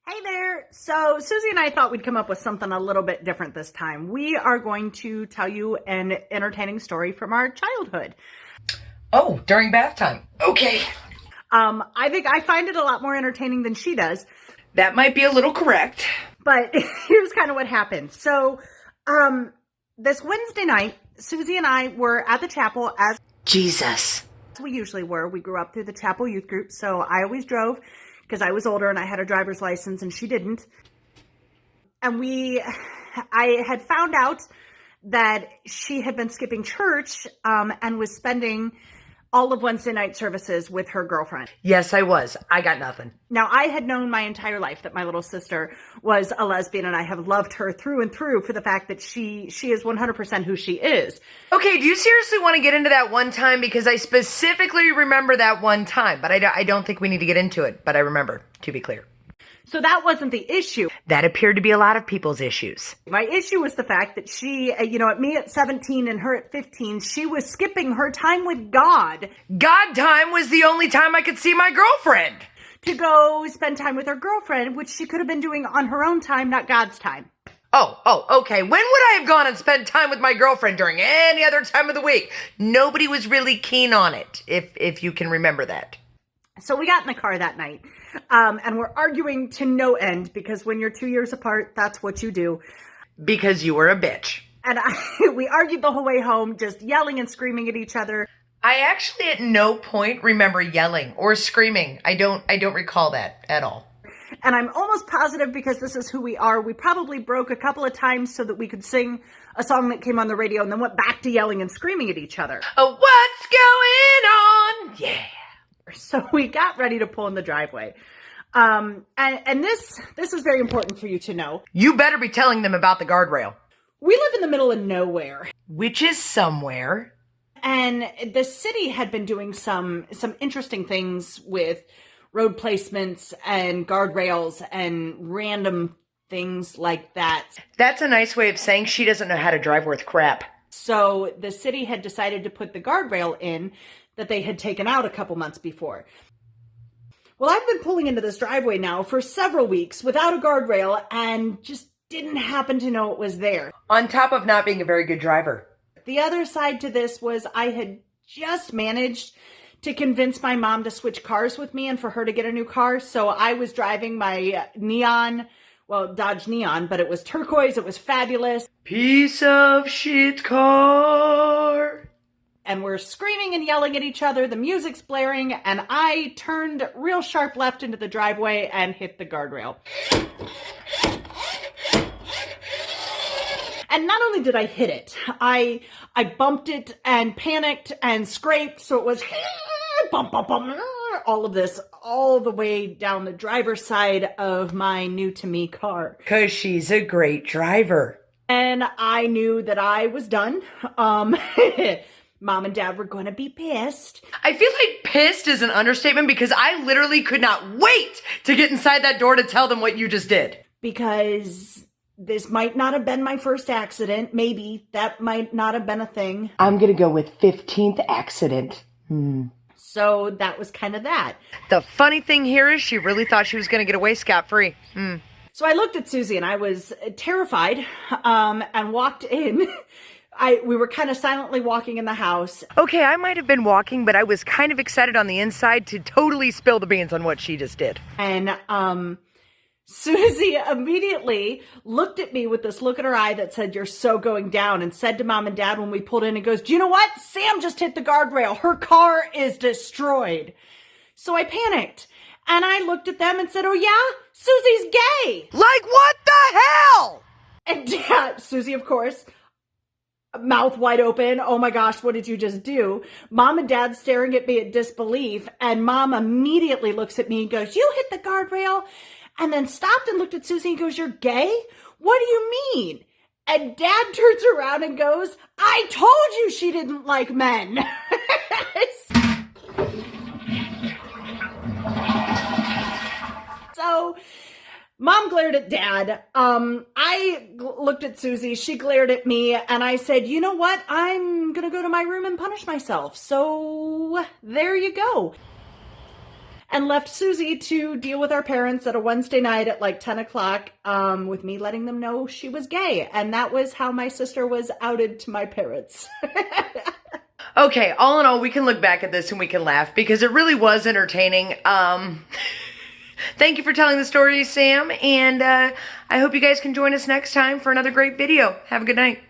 Hey there. So Susie and I thought we'd come up with something a little bit different this time. We are going to tell you an entertaining story from our childhood. Oh, during bath time. Okay. I think I find it a lot more entertaining than she does, That might be a little correct. but here's kind of what happened. So, this Wednesday night, Susie and I were at the chapel as Jesus. we usually were. We grew up through the chapel youth group, so I always drove because I was older and I had a driver's license and she didn't. And I had found out that she had been skipping church and was spending all of Wednesday night services with her girlfriend. Yes, I was. I got nothing. Now, I had known my entire life that my little sister was a lesbian, and I have loved her through and through for the fact that she is 100% who she is. Okay, do you seriously want to get into that one time? Because I specifically remember that one time, but I don't think we need to get into it, but I remember, to be clear. So that wasn't the issue. That appeared to be a lot of people's issues. My issue was the fact that she, at me at 17 and her at 15, she was skipping her time with God. God time was the only time I could see my girlfriend. To go spend time with her girlfriend, which she could have been doing on her own time, not God's time. Oh, okay. When would I have gone and spent time with my girlfriend during any other time of the week? Nobody was really keen on it, if you can remember that. So we got in the car that night, and we're arguing to no end, because when you're 2 years apart, that's what you do. Because you were a bitch. And we argued the whole way home, just yelling and screaming at each other. I actually at no point remember yelling or screaming. I don't recall that at all. And I'm almost positive, because this is who we are, we probably broke a couple of times so that we could sing a song that came on the radio and then went back to yelling and screaming at each other. Oh, what's going on? Yeah. So we got ready to pull in the driveway. And this is very important for you to know. You better be telling them about the guardrail. We live in the middle of nowhere. Which is somewhere. And the city had been doing some interesting things with road placements and guardrails and random things like that. That's a nice way of saying she doesn't know how to drive worth crap. So the city had decided to put the guardrail in that they had taken out a couple months before. Well, I've been pulling into this driveway now for several weeks without a guardrail and just didn't happen to know it was there. On top of not being a very good driver. The other side to this was I had just managed to convince my mom to switch cars with me and for her to get a new car. So I was driving my Dodge Neon, but it was turquoise. It was fabulous. Piece of shit car. And we're screaming and yelling at each other. The music's blaring, and I turned real sharp left into the driveway and hit the guardrail. And not only did I hit it, I bumped it and panicked and scraped, so it was bump, bump, bump, all of this, all the way down the driver's side of my new-to-me car. 'Cause she's a great driver. And I knew that I was done. Mom and Dad were going to be pissed. I feel like pissed is an understatement, because I literally could not wait to get inside that door to tell them what you just did. Because this might not have been my first accident. Maybe that might not have been a thing. I'm going to go with 15th accident. So that was kind of that. The funny thing here is she really thought she was going to get away scot-free. So I looked at Susie and I was terrified and walked in. We were kind of silently walking in the house. Okay, I might have been walking, but I was kind of excited on the inside to totally spill the beans on what she just did. And Susie immediately looked at me with this look in her eye that said, "You're so going down," and said to Mom and Dad when we pulled in, and goes, "Do you know what? Sam just hit the guardrail. Her car is destroyed." So I panicked. And I looked at them and said, "Oh yeah? Susie's gay." Like, what the hell? And Dad, Susie, of course, mouth wide open. "Oh my gosh, what did you just do?" Mom and Dad staring at me in disbelief. And Mom immediately looks at me and goes, "You hit the guardrail?" And then stopped and looked at Susie and goes, "You're gay? What do you mean?" And Dad turns around and goes, "I told you she didn't like men." So Mom glared at Dad. I looked at Susie. She glared at me. And I said, "You know what? I'm going to go to my room and punish myself." So there you go. and left Suzi to deal with our parents at a Wednesday night at like 10 o'clock with me letting them know she was gay. And that was how my sister was outed to my parents. Okay, all in all, we can look back at this and we can laugh because it really was entertaining. Thank you for telling the story, Sam, and I hope you guys can join us next time for another great video. Have a good night.